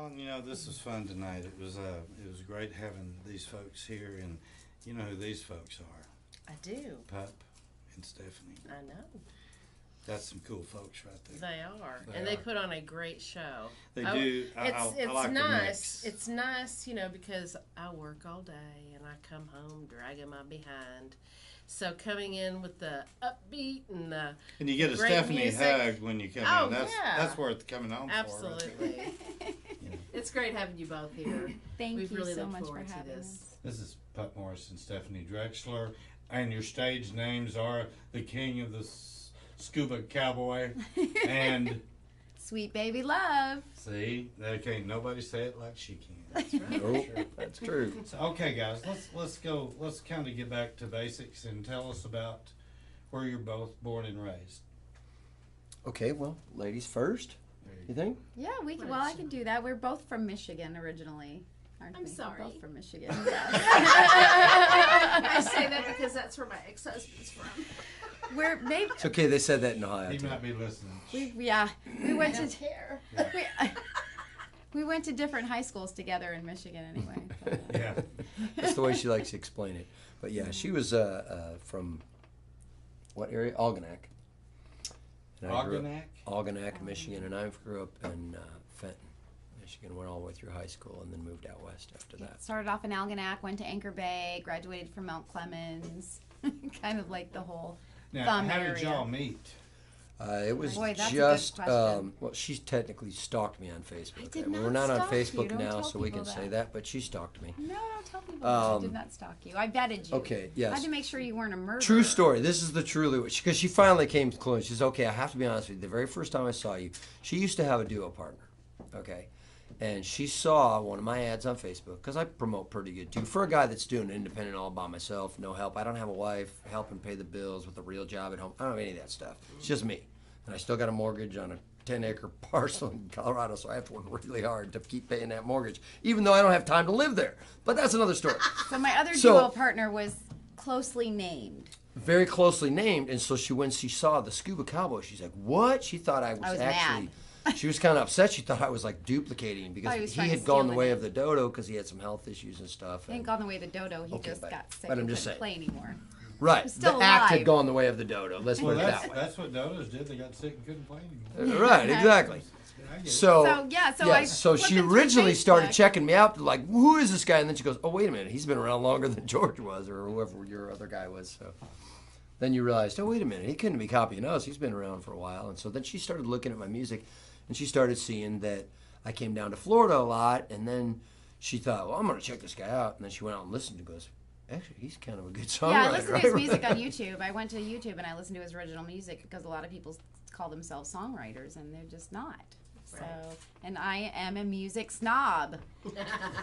Well, you know, this was fun tonight. It was great having these folks here, and you know who these folks are. I do. Pup and Stephanie. I know. That's some cool folks right there. They are. They put on a great show. They do. It's I like nice. the mix. It's nice, you know, because I work all day and I come home dragging my behind. So coming in with the upbeat and the And you get a great Stephanie music. hug when you come Oh, in. yeah. That's worth coming on Absolutely. for. Right there. Yeah. It's great having you both here. Thank We've you really so looked much for forward to having this. us. This is Pup Morse and Stephanie Drexler, and your stage names are the King of the Scuba Cowboy and Sweet Baby Love. see, there can't nobody say it like she can. That's right. Oh, that's true. So, okay, guys, let's go. Let's kind of get back to basics and tell us about where you're both born and raised. Okay, well, ladies first. There you You think? Yeah, well, I can do that. We're both from Michigan originally. Aren't I'm we? sorry. We're both from Michigan. I say that because that's where my ex-husband's from. We're maybe It's okay. They said that in Ohio He too. might be listening. we went to care. we went to different high schools together in Michigan anyway. But, Yeah. That's the way she likes to explain it. But yeah, she was from what area? Algonac. And I grew up- Algonac? Algonac, Michigan, and I grew up in Fenton, Michigan. Went all the way through high school and then moved out west after that. started off in Algonac, went to Anchor Bay, graduated from Mount Clemens. Kind of like the whole Now, thumb how area. did y'all meet? It was Boy, that's a good just question. well, she technically stalked me on Facebook. I did mean, not we're not on stalk you. Facebook Don't now, tell so we can people say that. that. But she stalked me. No, don't tell people that I did not stalk you. I vetted you. Okay, I yes. had to make sure you weren't a murderer. True story. This is the truly because she finally came close. She says, "Okay, I have to be honest with you. The very first time I saw you, she used to have a duo partner, okay, and she saw one of my ads on Facebook because I promote pretty good too. For a guy that's doing independent all by myself, no help. I don't have a wife helping pay the bills with a real job at home. I don't have any of that stuff. It's just me, and I still got a mortgage on a 10-acre parcel in Colorado, so I have to work really hard to keep paying that mortgage, even though I don't have time to live there. But that's another story." So my other So- duo partner was closely named. Very closely named, and so when she saw the Scuba Cowboy, she's like, "What?" She thought I was actually. She was kind of upset. She thought I was like duplicating because he was he trying to had gone steal the the way name. of the dodo because he had some health issues and stuff. He ain't and- gone the way of the dodo. He Okay, just got sick but I'm and just couldn't saying. play anymore. Right, He's still the act had alive. gone the way of the dodo. Let's put Well, it that way. that's what dodos did. They got sick and couldn't play anymore. Right, exactly. I get it. So, So she flipping through originally started Facebook. checking me out, like, "Who is this guy?" And then she goes, "Oh, wait a minute, he's been around longer than George was, or whoever your other guy was." So then you realized, oh, wait a minute, he couldn't be copying us. He's been around for a while. And so then she started looking at my music, and she started seeing that I came down to Florida a lot. And then she thought, well, I'm going to check this guy out. And then she went out and listened and goes, actually, he's kind of a good songwriter. Yeah, I listened to his right? music on YouTube. I went to YouTube and I listened to his original music because a lot of people call themselves songwriters and they're just not. So, and I am a music snob.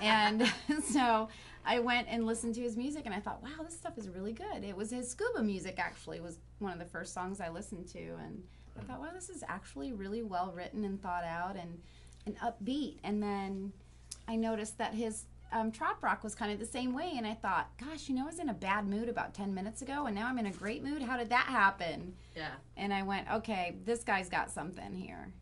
And so I went and listened to his music and I thought, wow, this stuff is really good. It was his scuba music actually was one of the first songs I listened to. And I thought, wow, this is actually really well written and thought out and upbeat. And then I noticed that his trop rock was kind of the same way. And I thought, gosh, you know, I was in a bad mood about 10 minutes ago and now I'm in a great mood. How did that happen? Yeah. And I went, okay, this guy's got something here.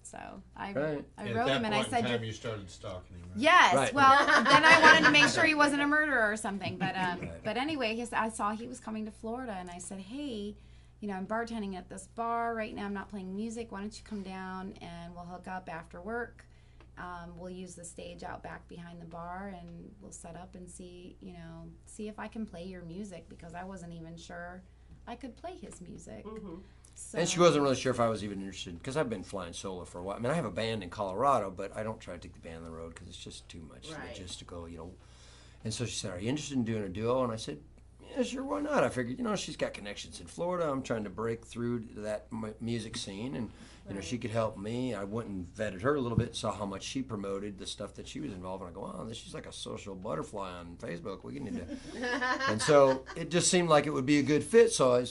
So I Right. I At wrote that him and I point in said, time, you started stalking him. Right? yes. Right. Well, then I wanted to make sure he wasn't a murderer or something. But anyway, I saw he was coming to Florida, and I said, hey, you know, I'm bartending at this bar right now. I'm not playing music. Why don't you come down and we'll hook up after work? We'll use the stage out back behind the bar, and we'll set up and see if I can play your music because I wasn't even sure I could play his music. Mm-hmm. So, And she wasn't really sure if I was even interested because I've been flying solo for a while. I mean, I have a band in Colorado, but I don't try to take the band on the road because it's just too much Right. logistical, you know. And so she said, "Are you interested in doing a duo?" And I said, "Yeah, sure, why not?" I figured, you know, she's got connections in Florida. I'm trying to break through to that music scene, and you know, she could help me. I went and vetted her a little bit, saw how much she promoted the stuff that she was involved in. I go, "Oh, she's like a social butterfly on Facebook. We need to." And so it just seemed like it would be a good fit. So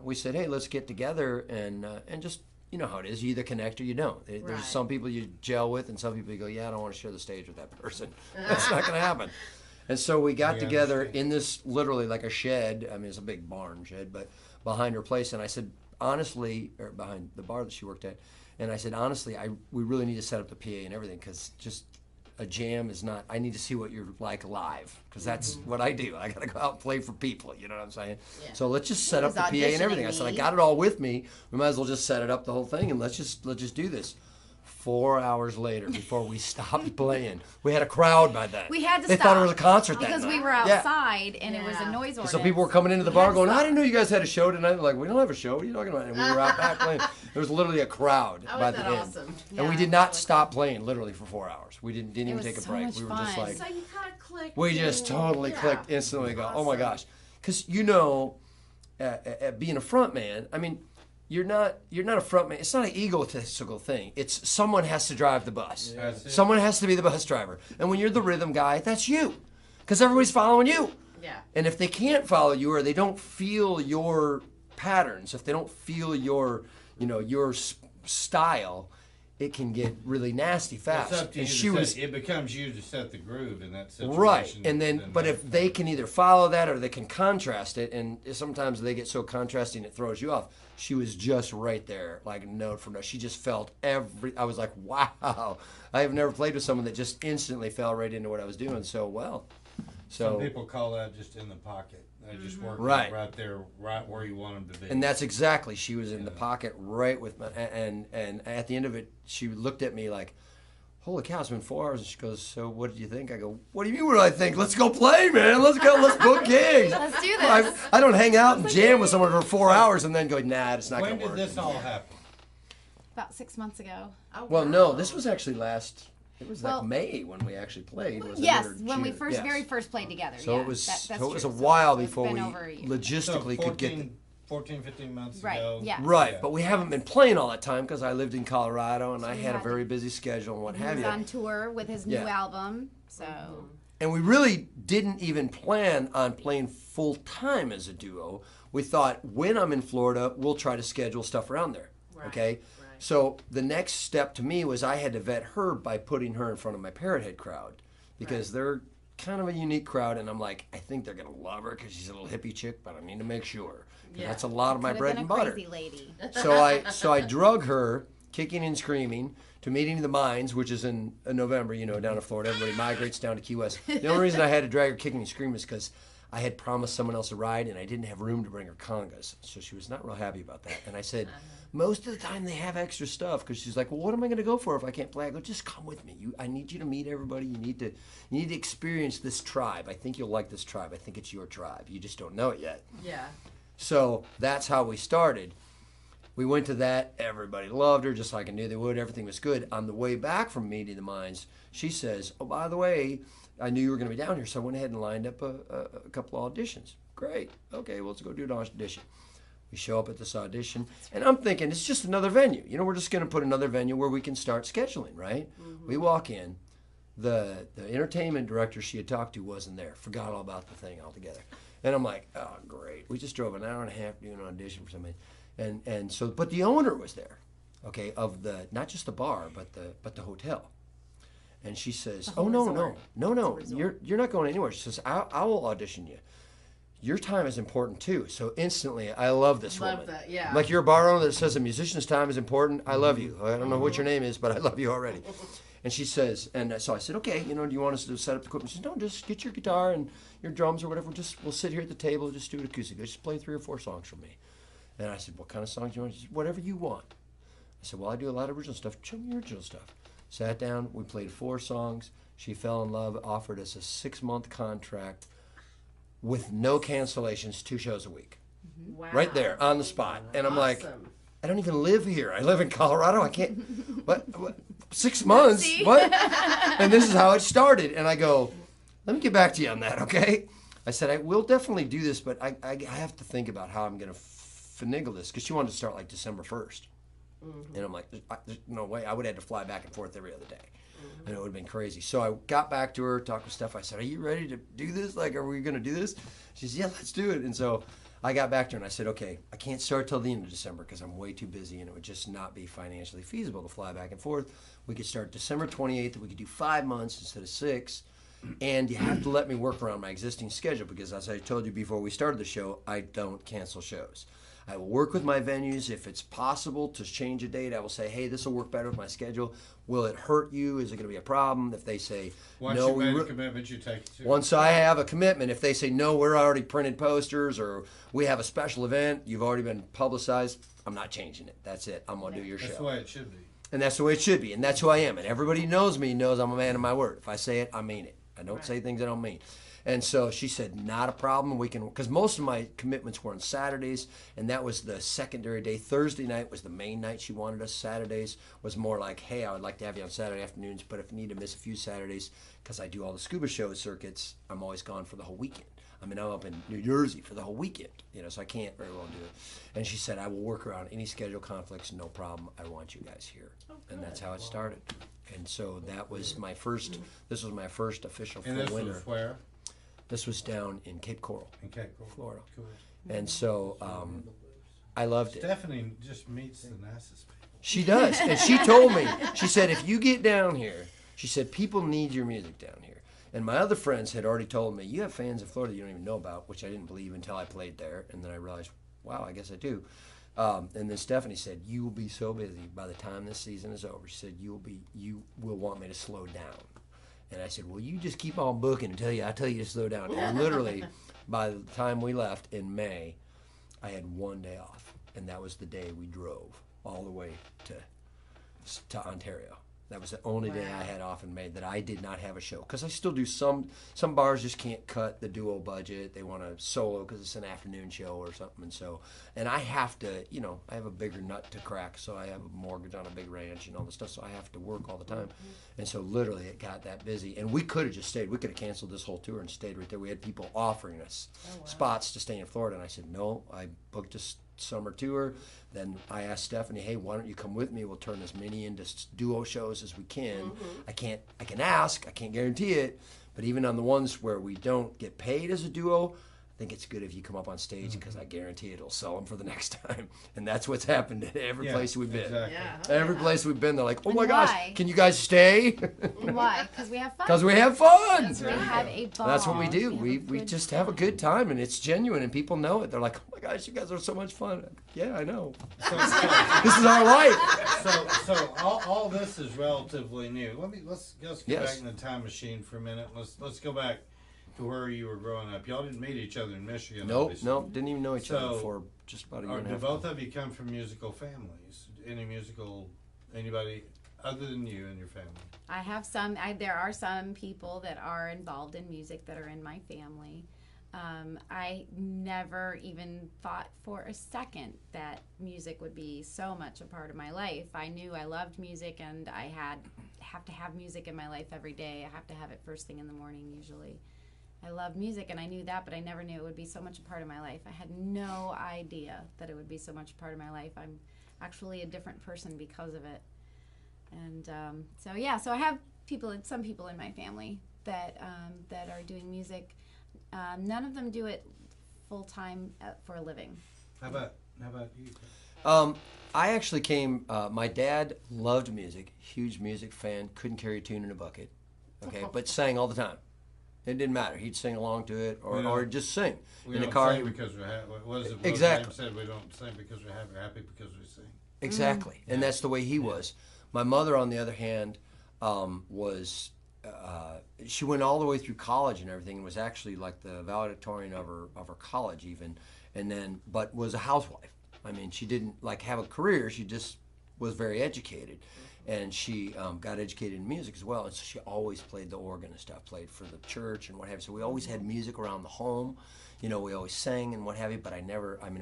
we said, hey, let's get together and just, you know how it is. You either connect or you don't. There's Right. some people you gel with and some people you go, yeah, I don't want to share the stage with that person. That's not going to happen. And so we got We together understand. in this literally like a shed. I mean, it's a big barn shed, but behind her place. And I said, honestly, or behind the bar that she worked at. And I said, honestly, we really need to set up the PA and everything because just a jam is not. I need to see what you're like live, because that's what I do. I got to go out and play for people. You know what I'm saying? Yeah. So let's just set up the PA and auditioning everything. I said I me. got it all with me. We might as well just set it up the whole thing, and let's just do this. 4 hours later, before we stopped playing, we had a crowd by then. We had to They stop. thought it was a concert that because night. we were Yeah. outside and it was a Yeah. noise ordinance. So people were coming into the We bar had to going, I stop. didn't know you guys had a show tonight. They're like, we don't have a show. What are you talking about? And we were out back playing. There was literally a crowd Oh, by isn't the that end. awesome? And we Yeah. did not stop playing literally for 4 hours. We didn't even was take a so break. much We were just fun. like, So you kind of clicked. we just totally Yeah. clicked instantly. Go, oh my Awesome. gosh. Because, you know, being a front man, I mean, you're not a front man. It's not an egotistical thing. It's someone has to drive the bus. That's it. Someone has to be the bus driver. And when you're the rhythm guy, that's you. Because everybody's following you. Yeah. And if they can't follow you, or they don't feel your patterns, if they don't feel your, you know, your style, it can get really nasty fast. It's up to you And to she set, was it becomes you to set the groove in that situation. right. And then, but that's if they can either follow that or they can contrast it, and sometimes they get so contrasting it throws you off. She was just right there, like note for note. She just felt I was like, wow. I have never played with someone that just instantly fell right into what I was doing so well. So. some people call that just in the pocket. They just work Right. right there, right where you want them to be. And that's exactly, she was in the pocket right with me. And at the end of it, she looked at me like, holy cow, it's been 4 hours. And she goes, so what did you think? I go, what do you mean what do I think? Let's go play, man. Let's go. Let's book gigs. Let's do this. I don't hang out and jam with someone for 4 hours and then go, nah, it's not when going to did work. this all happen? About 6 months ago. Oh, Well, wow. no, this was actually it was like Well, May when we actually played. Was it, Yes, or when we June? first, Yes. very first played together. So yeah, it was, that's so it was true. a while So it's before been we over a year. logistically could get the 14, 15 months Right, ago. yeah. Right, Yeah. but we haven't been playing all that time because I lived in Colorado and I we had a had to- very busy schedule and what He have was you. on tour with his Yeah. new album, so And we really didn't even plan on playing full time as a duo. We thought when I'm in Florida, we'll try to schedule stuff around there. Right, Okay? right. So the next step to me was I had to vet her by putting her in front of my Parrot Head crowd because they're kind of a unique crowd, and I'm like, I think they're gonna love her because she's a little hippie chick, but I need to make sure. 'Cause Yeah. that's a lot of my could've bread been and a butter. crazy lady. So I drug her, kicking and screaming, to Meeting of the Minds, which is in November, you know, down in Florida. Everybody migrates down to Key West. The only reason I had to drag her kicking and screaming is because I had promised someone else a ride, and I didn't have room to bring her congas. So she was not real happy about that. And I said, most of the time they have extra stuff, because she's like, well, what am I going to go for if I can't play? I go, just come with me. I need you to meet everybody. You need to experience this tribe. I think you'll like this tribe. I think it's your tribe. You just don't know it yet. Yeah. So that's how we started. We went to that. Everybody loved her, just like I knew they would. Everything was good. On the way back from Meeting the Minds, she says, oh, by the way, I knew you were going to be down here, so I went ahead and lined up a couple of auditions. Great. Okay, well, let's go do an audition. We show up at this audition, and I'm thinking, it's just another venue. You know, we're just going to put another venue where we can start scheduling, right? Mm-hmm. We walk in. The entertainment director she had talked to wasn't there. Forgot all about the thing altogether. And I'm like, oh, great. We just drove an hour and a half to do an audition for somebody. And so, but the owner was there, okay, of not just the bar, but the hotel. And she says, oh, no, you're not going anywhere. She says, I will audition you. Your time is important too. So instantly, I love this Love woman. that, yeah. Like you're a bar owner that says a musician's time is important. I love you. I don't know what your name is, but I love you already. And she says, and so I said, okay, do you want us to set up the equipment? She says, no, just get your guitar and your drums or whatever. We'll sit here at the table, just do it acoustic. Just play 3 or 4 songs for me. And I said, what kind of songs do you want? She said, whatever you want. I said, well, I do a lot of original stuff. Show me your original stuff. Sat down, we played 4 songs. She fell in love, offered us a 6-month contract with no cancellations, 2 shows a week. Wow. Right there, on the spot. And I'm like, Awesome. I don't even live here. I live in Colorado. I can't, what 6 months? What? And this is how it started. And I go, let me get back to you on that, okay? I said, I will definitely do this, but I have to think about how I'm going to finagle this, because she wanted to start like December 1st. Mm-hmm. And I'm like, there's no way. I would have had to fly back and forth every other day. Mm-hmm. And it would have been crazy. So I got back to her, talked with Steph. I said, are you ready to do this? Like, are we going to do this? She said, yeah, let's do it. And so I got back to her and I said, okay, I can't start till the end of December because I'm way too busy and it would just not be financially feasible to fly back and forth. We could start December 28th. We could do 5 months instead of 6. And you have to let me work around my existing schedule because, as I told you before we started the show, I don't cancel shows. I will work with my venues. If it's possible to change a date, I will say, hey, this will work better with my schedule. Will it hurt you? Is it going to be a problem? If they say, Once no, you made a commitment, you take it to. once I have a commitment, if they say, no, we're already printed posters or we have a special event, you've already been publicized, I'm not changing it. That's it. I'm going to do your That's show. the way it should be. And that's the way it should be. And that's who I am. And everybody who knows me knows I'm a man of my word. If I say it, I mean it. I don't say things I don't mean. And so she said, not a problem. We can, because most of my commitments were on Saturdays, and that was the secondary day. Thursday night was the main night she wanted us. Saturdays was more like, hey, I would like to have you on Saturday afternoons, but if you need to miss a few Saturdays, because I do all the scuba show circuits, I'm always gone for the whole weekend. I mean, I'm up in New Jersey for the whole weekend, so I can't very well do it. And she said, I will work around any schedule conflicts, no problem. I want you guys here. And that's how it started. And so that was my first, this was my first official full And this winter. was where? This was down in Cape Coral, In Cape Coral. Florida. Cool. And so I loved it. Stephanie just meets the nicest people. She does. And she told me, she said, if you get down here, she said, people need your music down here. And my other friends had already told me, you have fans in Florida you don't even know about, which I didn't believe until I played there. And then I realized, wow, I guess I do. And then Stephanie said, you will be so busy by the time this season is over. She said, you will want me to slow down. And I said, well, you just keep on booking until I tell you to slow down. And literally, by the time we left in May, I had one day off. And that was the day we drove all the way to Ontario. That was the only day I had off in May that I did not have a show. Because I still do some bars just can't cut the duo budget. They want a solo because it's an afternoon show or something. And I have to, I have a bigger nut to crack. So I have a mortgage on a big ranch and all this stuff. So I have to work all the time. And so literally it got that busy. And we could have just stayed. We could have canceled this whole tour and stayed right there. We had people offering us spots to stay in Florida. And I said, no, I booked a summer tour. Then I asked Stephanie, hey, why don't you come with me? We'll turn as many into duo shows as we can. I can ask, I can't guarantee it, but even on the ones where we don't get paid as a duo, I think it's good if you come up on stage because I guarantee it'll sell them for the next time. And that's what's happened at every place we've been. Exactly. Every place we've been, they're like, oh my And gosh, why? can you guys stay? Why? Because we have fun. Because we have fun. We have a ball. That's what we do. have We a good just have a time. good time, and it's genuine, and people know it. They're like, oh my gosh, you guys are so much fun. Yeah, I know. So, This is our life. so all this is relatively new. Let's go Yes. back in the time machine for a minute. Let's go back to where you were growing up. Y'all didn't meet each other in Michigan. Nope, obviously. nope, didn't even know each other So, for just about a year and a Do half. both of you come from musical families? Anybody other than you and your family? I have some. There are some people that are involved in music that are in my family. I never even thought for a second that music would be so much a part of my life. I knew I loved music, and I have to have music in my life every day. I have to have it first thing in the morning usually. I love music, and I knew that, but I never knew it would be so much a part of my life. I had no idea that it would be so much a part of my life. I'm actually a different person because of it. And so I have some people in my family that are doing music. None of them do it full time for a living. How about you? I actually came, my dad loved music, huge music fan, couldn't carry a tune in a bucket, okay, but sang all the time. It didn't matter. He'd sing along to it or just sing. We in the don't car. sing because we're happy. What is it? Exactly. James said we don't sing because we're happy. We're happy because we sing. Exactly. And that's the way he was. My mother, on the other hand, was, she went all the way through college and everything and was actually like the valedictorian of her college even, but was a housewife. I mean, she didn't have a career. She just was very educated. And she got educated in music as well. And so she always played the organ and stuff, played for the church and what have you. So we always had music around the home. We always sang and what have you, but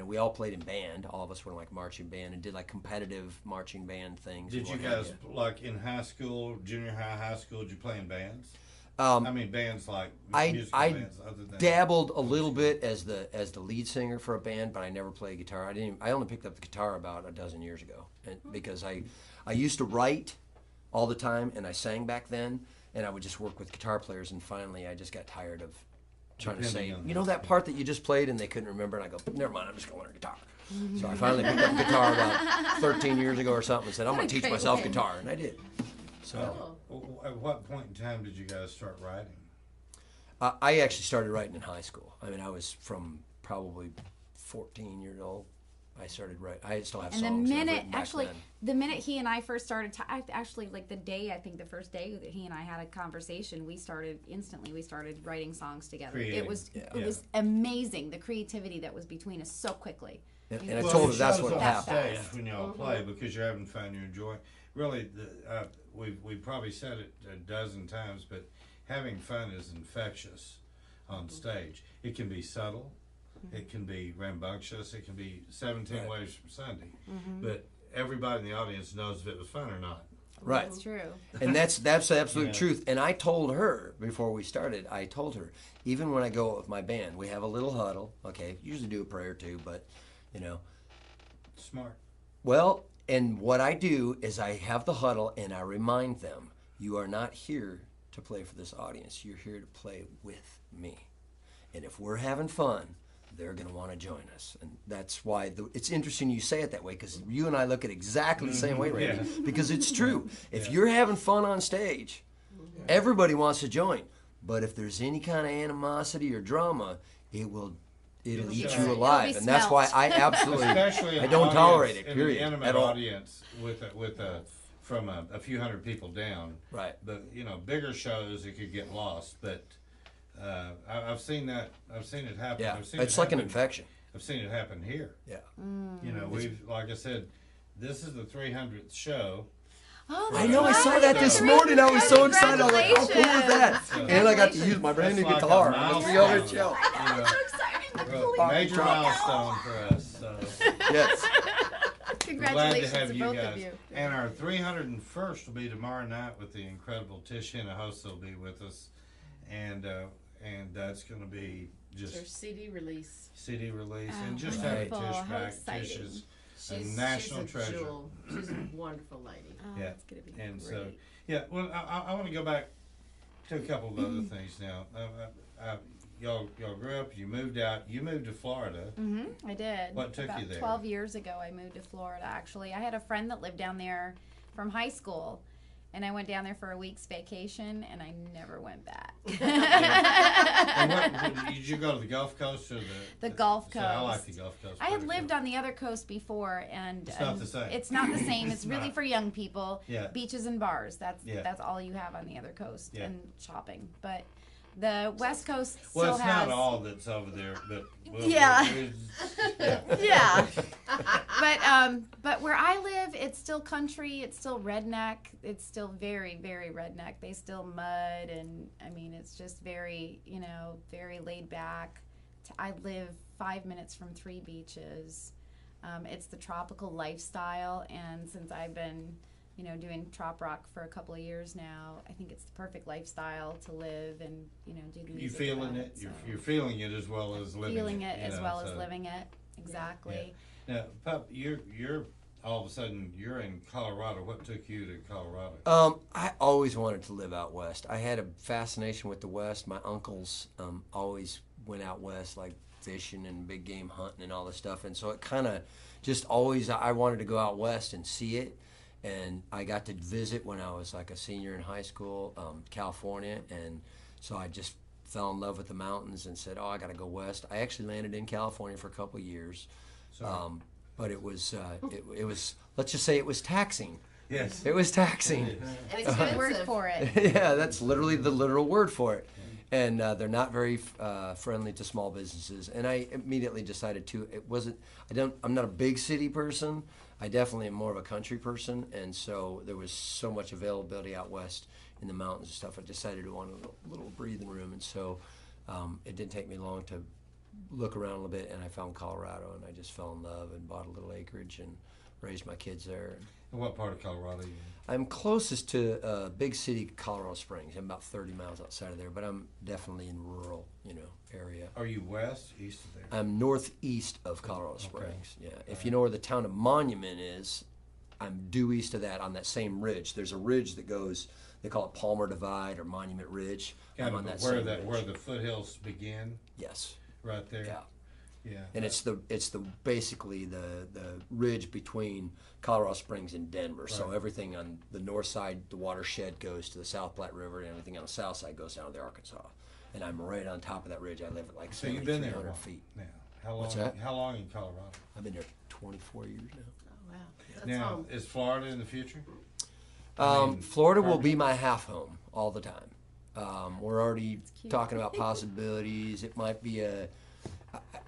we all played in band. All of us were in marching band and did competitive marching band things. Did you guys, in high school, junior high school, did you play in bands? Bands like musical I bands other than dabbled a little bit as the lead singer for a band, but I never played guitar. I only picked up the guitar about a dozen years ago, because I used to write all the time and I sang back then, and I would just work with guitar players, and finally I just got tired of trying to say, that part that you just played, and they couldn't remember, and I go, never mind, I'm just going to learn guitar. So I finally picked up guitar about 13 years ago or something and said, I'm going to teach myself guitar, and I did. So. At what point in time did you guys start writing? I actually started writing in high school. I was from probably 14 years old. I started writing. I still have And songs. the I've minute, written back actually, then. the minute he and I first started, actually, like the day, I think the first day that he and I had a conversation, we started writing songs together. Creating. It was amazing, the creativity that was between us so quickly. And I Well, told it her that's shows what on happened. stage when y'all play because you're having fun, you're enjoying. Really, we've probably said it a dozen times, but having fun is infectious on stage. It can be subtle, it can be rambunctious, it can be 17 ways from Sunday, but everybody in the audience knows if it was fun or not. Right. That's true. And that's the absolute Yeah. truth. And I told her before we started, even when I go with my band, we have a little huddle. Okay, usually do a prayer too, but you know, Smart. well, and what I do is I have the huddle and I remind them, you are not here to play for this audience. You're here to play with me. And if we're having fun, they're going to want to join us. And that's why it's interesting you say it that way, because you and I look at exactly the same way, Randy, Yeah. because it's true. If you're having fun on stage, everybody wants to join. But if there's any kind of animosity or drama, it'll eat It'll you be alive. And that's why I absolutely, Especially in I an don't audience- tolerate it, in period, an intimate at all. audience from a few hundred people down. Right. But bigger shows it could get lost. But I've seen that. I've seen it happen. Yeah, I've seen it's it like an happen. infection. I've seen it happen here. Yeah. We've, like I said, this is the 300th show. Oh, I know, I that's saw right, that the this 300. morning. I was so excited. I was like, how cool is that? Congratulations. And I got to use my brand new That's like a guitar on the 300 milestone. show. I know, it's so exciting. Well, major milestone for us. So Yes. glad Congratulations to have you both guys. of you. And our 301st will be tomorrow night with the incredible Tish Hinojosa will be with us, and that's going to be Their just CD release. CD release Oh, and just right. having Wonderful. Tish How back. exciting. Tish is a She's national she's a treasure. jewel. She's a wonderful lady. Oh, Yeah. that's gonna be And great. so, yeah, well, I want to go back to a couple of other things now. Y'all grew up, you moved out, you moved to Florida. I did. What took About you there? 12 years ago, I moved to Florida, actually. I had a friend that lived down there from high school, and I went down there for a week's vacation, and I never went back. And did you go to the Gulf Coast or The Gulf So I like Coast. the Gulf Coast. I had better, lived too. on the other coast before, and It's not the same. It's not the same. It's really not. for young people. Yeah. Beaches and bars. That's Yeah. that's all you have on the other coast, Yeah. and shopping. But the West Coast Well, still it's has. not all that's over there, but Yeah. yeah. Yeah. But where I live, it's still country. It's still redneck. It's still very, very redneck. They still mud, and I mean, it's just very, very laid back. I live 5 minutes from 3 beaches. It's the tropical lifestyle, and since I've been, doing trop rock for a couple of years now, I think it's the perfect lifestyle to live and, do the music. You feeling about it? so. You're feeling it as well as living Feeling it. it as well as living it. Exactly. Now, Pup, you're all of a sudden you're in Colorado. What took you to Colorado? I always wanted to live out west. I had a fascination with the West. My uncles always went out west, like fishing and big game hunting and all this stuff. And so it kind of just always, I wanted to go out west and see it. And I got to visit when I was like a senior in high school, California. And so I just fell in love with the mountains and said, I got to go west. I actually landed in California for a couple of years. But it was, it was, let's just say it was taxing. Yes. It was taxing. And Good word expensive. for it. Yeah, that's literally the literal word for it. And they're not very friendly to small businesses. And I immediately decided I'm not a big city person. I definitely am more of a country person. And so there was so much availability out west in the mountains and stuff. I decided to want a little breathing room. And so it didn't take me long to look around a little bit, and I found Colorado, and I just fell in love and bought a little acreage and raised my kids there. And what part of Colorado are you in? I'm closest to big city, Colorado Springs. I'm about 30 miles outside of there, but I'm definitely in rural, area. Are you west, east of there? I'm northeast of Colorado Okay. Springs. Yeah. If you know where the town of Monument is, I'm due east of that on that same ridge. There's a ridge that goes, they call it Palmer Divide or Monument Ridge. Kind I'm of on that where same ridge. where the foothills begin, Yes. right there. Yeah. Yeah. And it's basically the ridge between Colorado Springs and Denver. So Right. everything on the north side, the watershed goes to the South Platte River, and everything on the south side goes down to the Arkansas. And I'm right on top of that ridge. I live at like So you've been there a 300 while feet. now. How long? What's that? How long in Colorado? I've been there 24 years now. Oh, wow. That's Now, home. is Florida in the future? I mean, Florida will permanent? be my half home all the time. We're already talking about possibilities. It might be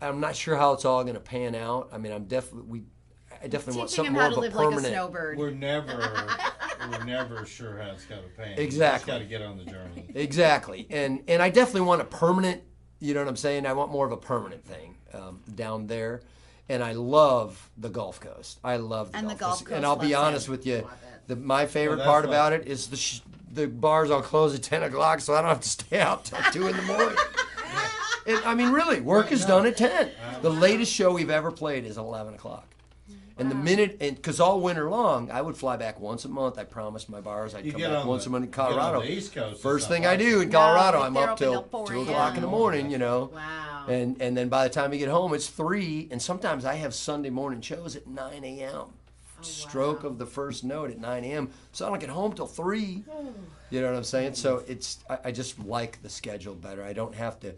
I'm not sure how it's all going to pan out. I mean, I definitely want Teaching something him more how of to a live like a permanent. snowbird. We're never sure how it's got to pan. Exactly. You just got to get on the journey. Exactly, and I definitely want a permanent. You know what I'm saying? I want more of a permanent thing down there, and I love the Gulf Coast. I love the Gulf Coast. And I'll be loves honest him. with you, my favorite Well, part that's about it is the bars all close at 10 o'clock, so I don't have to stay out till 2 in the morning. I mean, really, work is done at 10. The latest show we've ever played is 11 o'clock. And the minute, because all winter long, I would fly back once a month. I promised my bars I'd You come get back on once the- a month in you get on Colorado. the East Coast, First it's thing not I do like in that. Colorado, No, I'm they're up open till till 4 2 o'clock in the a.m. morning, you know. Wow. And then by the time you get home, it's 3. And sometimes I have Sunday morning shows at 9 a.m. Stroke of the first note at 9 a.m. So I don't get home till 3. You know what I'm saying? So I just like the schedule better. I don't have to,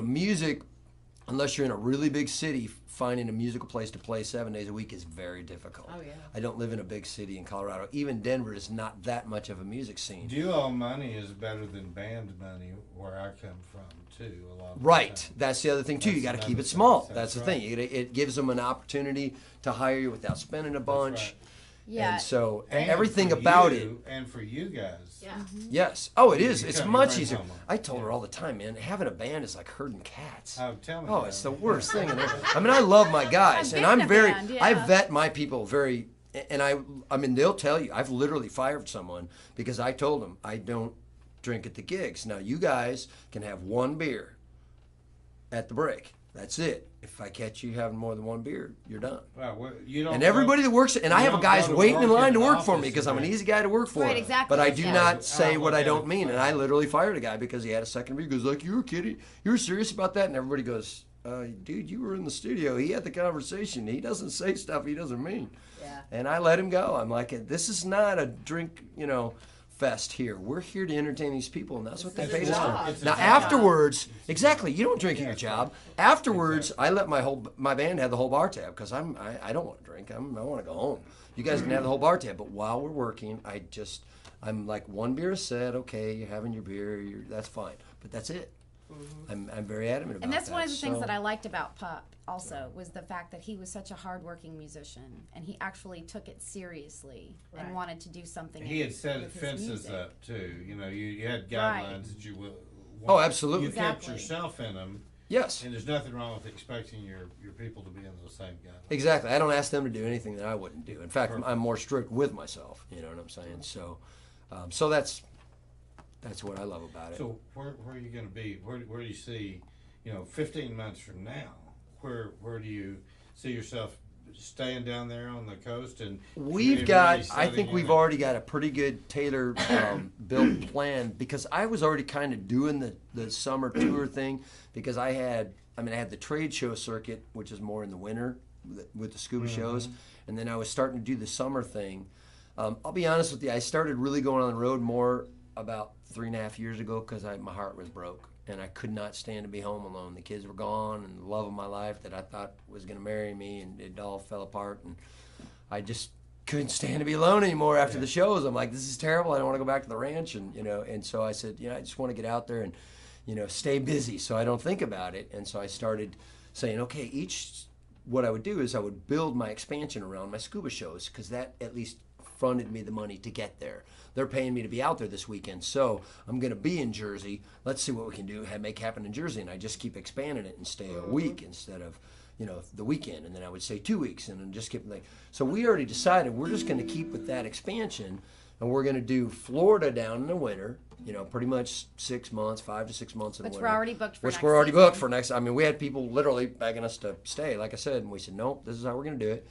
music, unless you're in a really big city, finding a musical place to play 7 days a week is very difficult. Oh, yeah. I don't live in a big city in Colorado. Even Denver is not that much of a music scene. Duo money is better than band money where I come from, too, a lot of the Right. time. That's the other thing, too. You That's got to keep another it thing. small. That's That's the right. thing. It gives them an opportunity to hire you without spending a bunch. right. Yeah. And so And everything for about you, and for you guys. Yeah. yes. Oh, it is. You It's come- you much bring easier. someone. I told her all the time, man, having a band is like herding cats. Tell me. Oh, that. it's the worst thing. I mean, I love my guys, and I've I'm been in a very. band, I yeah. vet my people very, and I mean, they'll tell you. I've literally fired someone because I told them I don't drink at the gigs. Now you guys can have one beer at the break. That's it. If I catch you having more than one beer, you're done. Well, you don't And everybody that works, and I you have don't guys go to waiting in work line in to the work for me office because I'm an and- easy guy to work for. Right, exactly. But I do Yeah. not say what I okay. don't mean, and I literally fired a guy because he had a second beer. He goes, like, you were kidding? You were serious about that? And everybody goes, dude, you were in the studio. He had the conversation. He doesn't say stuff he doesn't mean. Yeah. And I let him go. I'm like, this is not a drink, fest here. We're here to entertain these people, and that's what they It's paid a us job. for. It's a Now, job. afterwards, exactly, you don't drink at your job. Afterwards, I let my band have the whole bar tab because I don't want to drink. I want to go home. You guys can have the whole bar tab, but while we're working, I'm like, one beer is said. Okay, you're having your beer. That's fine, but that's it. I'm very adamant about that. And that's one of the things So- that I liked about Pup also was the fact that he was such a hardworking musician and he actually took it seriously Right. and wanted to do something. He had set with his fences music. up too. You had guidelines Right. that you will. Oh, absolutely. You kept Exactly. yourself in them, Yes. and there's nothing wrong with expecting your people to be in those same guidelines. Exactly. I don't ask them to do anything that I wouldn't do. In fact, I'm more strict with myself. You know what I'm saying? So, so that's what I love about it. So where are you going to be? Where do you see, 15 months from now? Where do you see yourself staying down there on the coast? And We've really got. I setting think in we've it? already got a pretty good tailored built plan because I was already kind of doing the summer tour thing because I had the trade show circuit, which is more in the winter with the scuba shows, and then I was starting to do the summer thing. I'll be honest with you. I started really going on the road more about 3.5 years ago because my heart was broke and I could not stand to be home alone. The kids were gone and the love of my life that I thought was going to marry me, and it all fell apart, and I just couldn't stand to be alone anymore after the shows. I'm like, this is terrible. I don't want to go back to the ranch, and so I said, I just want to get out there and stay busy so I don't think about it. And so I started saying, okay, what I would do is I would build my expansion around my scuba shows because that at least fronted me the money to get there. They're paying me to be out there this weekend, so I'm going to be in Jersey. Let's see what we can do, make happen in Jersey. And I just keep expanding it and stay a week instead of, the weekend. And then I would say 2 weeks, and then just keep like. So we already decided we're just going to keep with that expansion, and we're going to do Florida down in the winter. Pretty much 6 months, 5 to 6 months in the Which winter. we're already booked for Which next we're already season. booked for next. We had people literally begging us to stay, like I said, and we said, nope, this is how we're going to do it.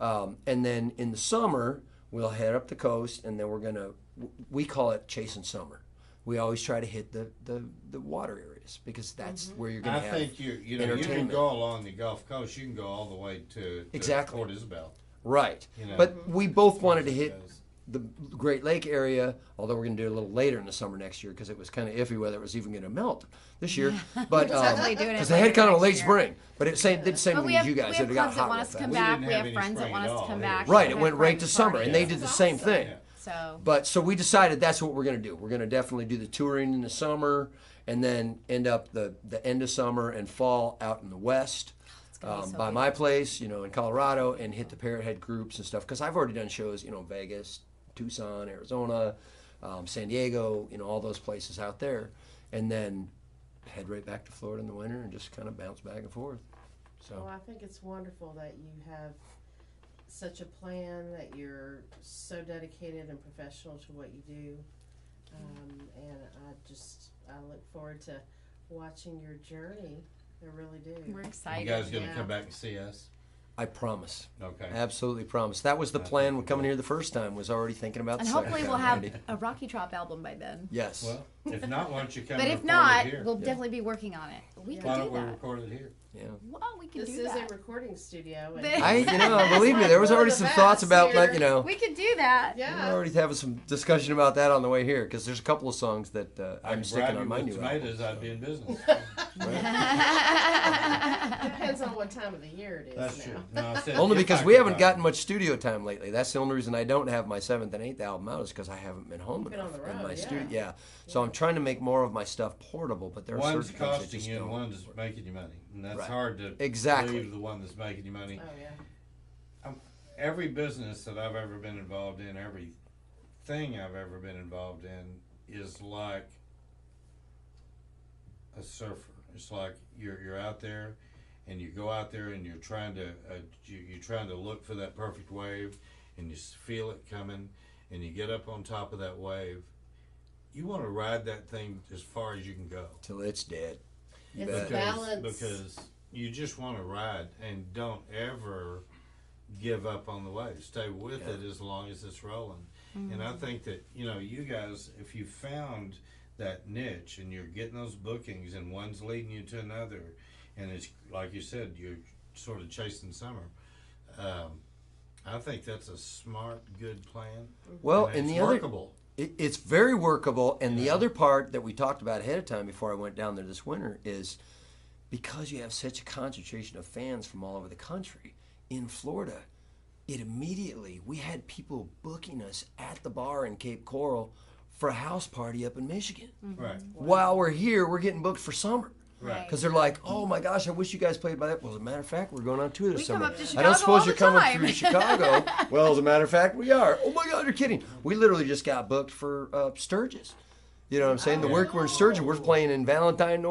And then in the summer, we'll head up the coast, and then we call it chasing summer. We always try to hit the water areas because that's where you're going I to have think you can entertainment. go along the Gulf Coast. You can go all the way to Exactly. Port Isabel. Right. You know. But we both wanted to hit. Because the Great Lake area, although we're going to do it a little later in the summer next year because it was kind of iffy whether it was even going to melt this year. But Definitely doing it because they had kind of a late next year. spring, but it did the same But thing we have, as you guys. we have It got clubs that hot want real us to come fast. back. didn't We have have any friends that spring want at us to all come here. back. Right, We it have went right to friends summer, parties. and they did the same thing. Yeah. So But so we decided that's what we're going to do. We're going to definitely do the touring in the summer, and then end up the end of summer and fall out in the west. gonna be so By good. my place, in Colorado, and hit the Parrot Head groups and stuff. Because I've already done shows, Vegas, Tucson, Arizona, San Diego, all those places out there. And then head right back to Florida in the winter and just kind of bounce back and forth. So Well, I think it's wonderful that you have such a plan, that you're so dedicated and professional to what you do. And I look forward to watching your journey. I really do. we're excited. You guys gonna Yeah. come back and see us? I promise. Okay. Absolutely promise. That was the That's plan what when we coming do. here the first time, was already thinking about And the hopefully second we'll time, have Randy. a Rocky Trop album by then. Yes. Well, if not, why don't you come But and if record not, it here? we'll definitely be working on it. We Yeah. could Why do don't we that. record it here? Yeah. Well, we could This do is that. a recording studio. And Believe me, there was already some thoughts about, Here. We could do that. We're Yeah. already having some discussion about that on the way here, because there's a couple of songs that I I'm could sticking bribe on you my with new tomatoes, album. I'd be in business. Depends on what time of the year it is That's now. true. No, I said Only if because I we could haven't bribe gotten you. much studio time lately. That's the only reason I don't have my 7th and 8th album out, is because I haven't been home You've been enough on the in road, my yeah. studio. Yeah. So I'm trying to make more of my stuff portable, but there are One's certain things that costing just you and don't. one's making you money. And that's Right. hard to Exactly. leave the one that's making you money. Oh, yeah. Every business that I've ever been involved in, everything I've ever been involved in is like a surfer. It's like you're out there, and you go out there and you're trying to you're trying to look for that perfect wave, and you feel it coming, and you get up on top of that wave. You want to ride that thing as far as you can go. Till it's dead. You It's bet. balance. Because you just want to ride, and don't ever give up on the wave. Stay with it as long as it's rolling. And I think that, you guys, if you found that niche and you're getting those bookings and one's leading you to another, and it's like you said, you're sort of chasing summer, I think that's a smart, good plan. Well, and and it's the other, workable. it's very workable. And the Yeah. other part that we talked about ahead of time before I went down there this winter is, because you have such a concentration of fans from all over the country in Florida, we had people booking us at the bar in Cape Coral for a house party up in Michigan. Right. While we're here, we're getting booked for summer. Right. Because they're like, oh my gosh, I wish you guys played by that. Well, as a matter of fact, we're going on tour this We come summer. up to I Chicago don't suppose all you're the coming time." through Chicago. Well, as a matter of fact, we are. Oh my God, you're kidding. We literally just got booked for Sturgis. You know what I'm saying? The work we're in Sturgis, we're playing in Valentine,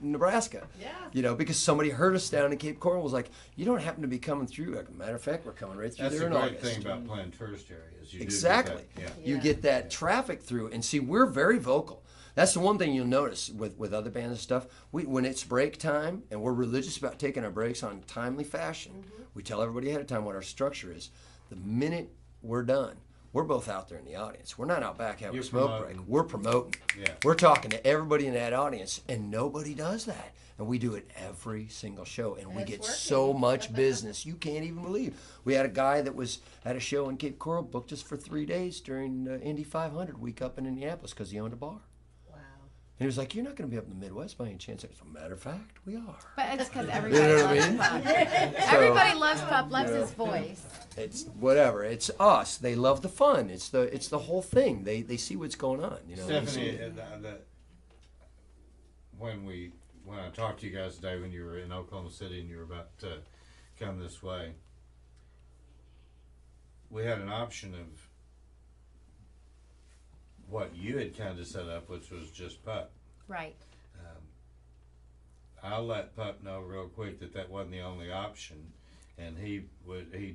Nebraska. Yeah. Because somebody heard us down in Cape Coral and was like, you don't happen to be coming through. Like, matter of fact, we're coming right through That's there the in great August. thing about playing tourist areas. You do get Exactly. that. Yeah. You Yeah. get that traffic through, and see, we're very vocal. That's the one thing you'll notice with other bands and stuff. When it's break time, and we're religious about taking our breaks on timely fashion, we tell everybody ahead of time what our structure is. The minute we're done, we're both out there in the audience. We're not out back having You're a smoke promoting. break. We're promoting. Yeah. We're talking to everybody in that audience, and nobody does that. And we do it every single show, and we It's get working. so much business you can't even believe. We had a guy that was at a show in Cape Coral, booked us for 3 days during the Indy 500 week up in Indianapolis because he owned a bar. Wow. And he was like, "You're not going to be up in the Midwest by any chance?" As a matter of fact, we are. But it's because everybody know what I loves mean? Pup. Everybody loves Pup, loves his voice. It's whatever. It's us. They love the fun. It's the whole thing. They see what's going on. You know. They see- Stephanie, when I talked to you guys today, when you were in Oklahoma City and you were about to come this way, we had an option of what you had kind of set up, which was just Pup. Right. I let Pup know real quick that wasn't the only option, and he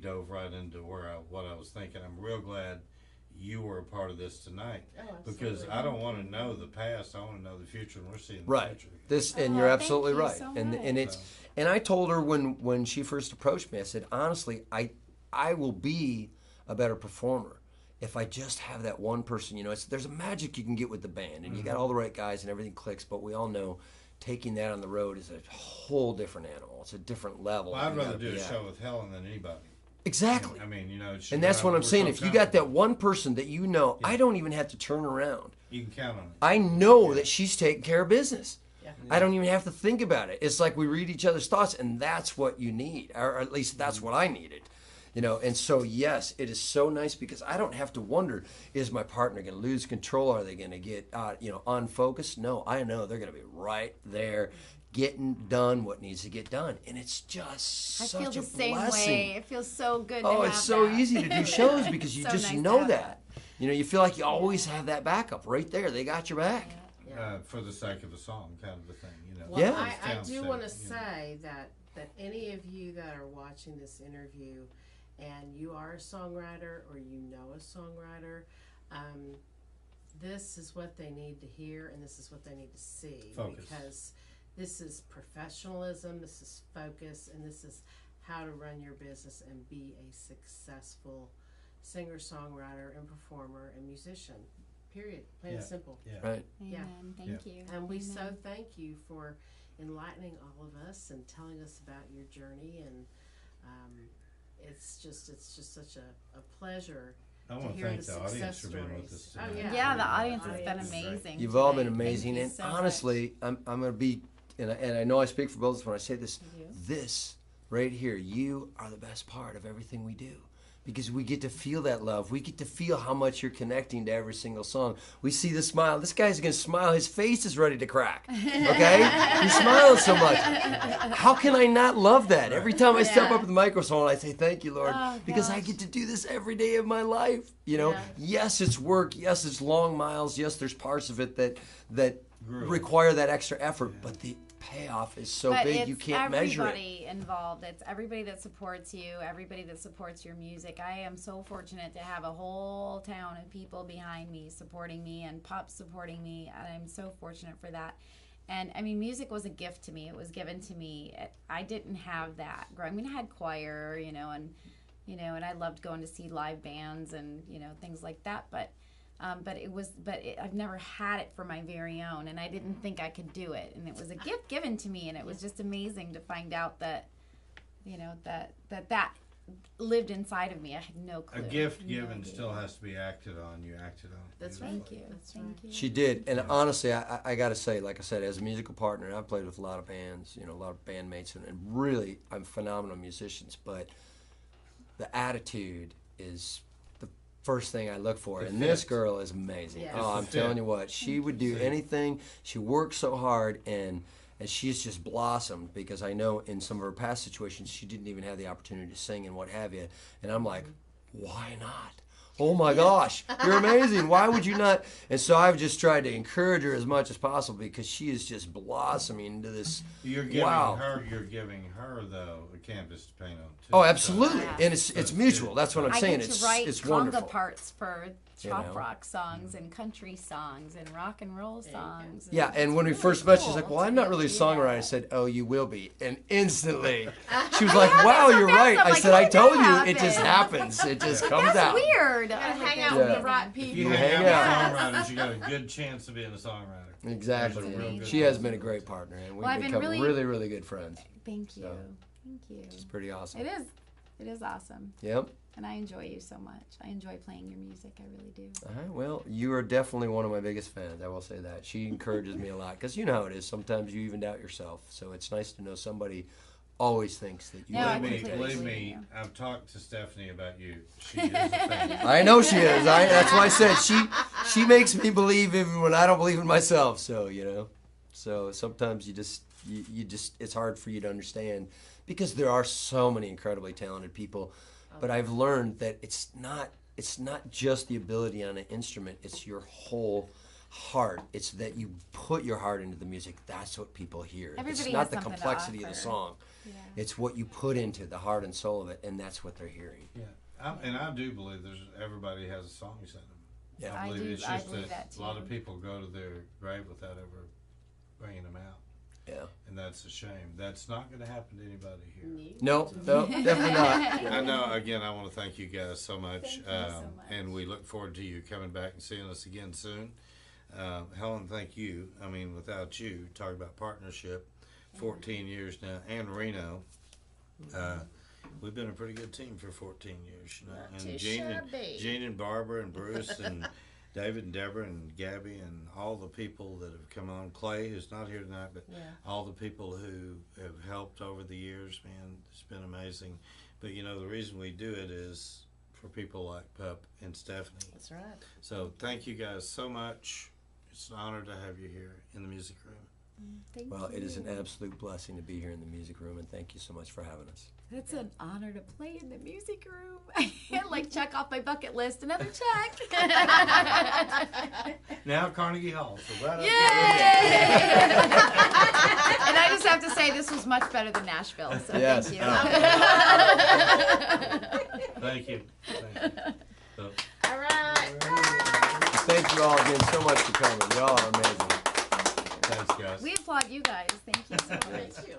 dove right into what I was thinking. I'm real glad you were a part of this tonight, Oh, because absolutely. I don't want to know the past. I want to know the future, and we're seeing the Right. future. This, and Oh, you're thank absolutely you right. so And much. and I told her when she first approached me, I said, honestly, I will be a better performer if I just have that one person. You know, there's a magic you can get with the band, and you got all the right guys, and everything clicks. But we all know taking that on the road is a whole different animal. It's a different level. Well, I'd You rather gotta do be a at. show with Helen than anybody. Exactly. I mean, you know, it's, And that's what I'm we're saying. so If you got that comfortable. one person that you know, I don't even have to turn around. You can count on it. I know that she's taking care of business. Yeah. I don't even have to think about it. It's like we read each other's thoughts, and that's what you need, or at least that's what I needed. You know, and so yes, it is so nice because I don't have to wonder: is my partner going to lose control? Are they going to get, unfocused? No, I know they're going to be right there, getting done what needs to get done, and it's just I such feel the a same blessing. way. It feels so good. Oh, to it's have so that. easy to do shows because you So just nice to know have that. You know, you feel like you always have that backup right there. They got your back. For the sake of the song, kind of a thing, you know. Well, Yeah. I Sounds do safe, want to you know. say that any of you that are watching this interview and you are a songwriter or you know a songwriter, this is what they need to hear and this is what they need to see. Focus. Because this is professionalism, this is focus, and this is how to run your business and be a successful singer, songwriter, and performer and musician. Period. Plain and Yeah. simple. Yeah. Right. Yeah. Amen. Thank you. And we so Amen. thank you for enlightening all of us and telling us about your journey. And it's just such a pleasure. I want to hear thank the the audience success for being with stories. us Oh, tonight. Yeah, the Yeah. audience has been Audience. amazing. You've all been today. amazing, Thank and you so honestly, I'm going to be, and I know I speak for both of us when I say this. You do. This right here, you are the best part of everything we do, because we get to feel that love. We get to feel how much you're connecting to every single song. We see the smile. This guy's going to smile. His face is ready to crack. Okay, he smiles so much. How can I not love that? Every time I step Yeah. up to the microphone, I say thank you, Lord, Oh, because I gosh. get to do this every day of my life. You know, Yeah. yes, it's work. Yes, it's long miles. Yes, there's parts of it that Grueling. require that extra effort, but the payoff is so But big it's you can't measure it. everybody involved. It's everybody that supports you, everybody that supports your music. I am so fortunate to have a whole town of people behind me supporting me and Pup supporting me, and I'm so fortunate for that. And I mean, music was a gift to me. It was given to me. I didn't have that. I mean, I had choir, and I loved going to see live bands and things like that. But I've never had it for my very own, and I didn't think I could do it. And it was a gift given to me, and it was just amazing to find out that, that lived inside of me. I had no clue. A gift No given idea. still has to be acted on. You acted on it. That's beautifully. right. Thank you. That's Thank right. you. She did, and honestly, I got to say, like I said, as a musical partner, I've played with a lot of bands, a lot of bandmates, and really, I'm phenomenal musicians. But the attitude is the first thing I look for, The and this fit. girl is amazing. Yeah. Oh, It's the I'm fit. telling you what, she would do See. anything. She works so hard, and she's just blossomed, because I know in some of her past situations she didn't even have the opportunity to sing and what have you. And I'm like, why not? Oh my gosh, you're amazing. Why would you not? And so I've just tried to encourage her as much as possible, because she is just blossoming into this. You're giving Wow. her though a canvas to paint on too. Oh, absolutely, Yeah. and it's mutual. That's what I'm I saying. get to It's write it's conga wonderful. parts for chop know? rock songs and country songs and rock and roll you go. songs. Yeah, it's and when we really first met, she's cool like, "Well, to I'm be not really a able to do songwriter." I that. said, "Oh, you will be," and instantly she was like, heard "Wow, that so you're fast, right." I'm I like, said, "How "I did told that you, it just happen?" happens. It just comes That's out." weird. You gotta Oh my hang out goodness. with the right If people. you You hang hang out out. with songwriters, you got a good chance of being a songwriter. Exactly. That's a real good She has been a great partner, and we've Well, I've been become really- really, really good friends. Thank you. So. Thank you. It's pretty awesome. It is. It is awesome. Yep. And I enjoy you so much. I enjoy playing your music. I really do. All right. Well, you are definitely one of my biggest fans. I will say that. She encourages me a lot, because you know how it is. Sometimes you even doubt yourself. So it's nice to know somebody always thinks that you. No, I are Believe me, completely believe believe in me, you. I've talked to Stephanie about you. She is a fan. I know she is. That's why I said she makes me believe even when I don't believe in myself. So so sometimes you just it's hard for you to understand, because there are so many incredibly talented people, but I've learned that it's not just the ability on an instrument. It's your whole heart. It's that you put your heart into the music. That's what people hear. Everybody It's has not the something to complexity of the offer. song. Yeah. It's what you put into the heart and soul of it, and that's what they're hearing. Yeah, and I do believe everybody has a song in them. Yeah. I believe it's just believe that that a lot too. of people go to their grave without ever bringing them out, Yeah. and that's a shame. That's not going to happen to anybody here. No, definitely not. I know. Again, I want to thank you guys so much, Thank you so much. and we look forward to you coming back and seeing us again soon. Helen, thank you. I mean, without you, talk about partnership, 14 years now, and Reno. we've been a pretty good team for 14 years, you know. Not And too Gene shabby. and Barbara and Bruce and David and Deborah and Gabby and all the people that have come on. Clay, who's not here tonight, but Yeah. all the people who have helped over the years, man, it's been amazing. But you know, the reason we do it is for people like Pup and Stephanie. That's right. So thank you guys so much. It's an honor to have you here in the music room. Thank Well, you. it is an absolute blessing to be here in the music room, and thank you so much for having us. It's an honor to play in the music room. Like, check off my bucket list. Another check. Now Carnegie Hall. So right up Yay! And I just have to say, this was much better than Nashville. So Yes. thank you. Thank you. Thank you. So, All right. Thank you all again so much for coming. Y'all are amazing. thanks, guys. We applaud you guys. Thank you so much. Thank you.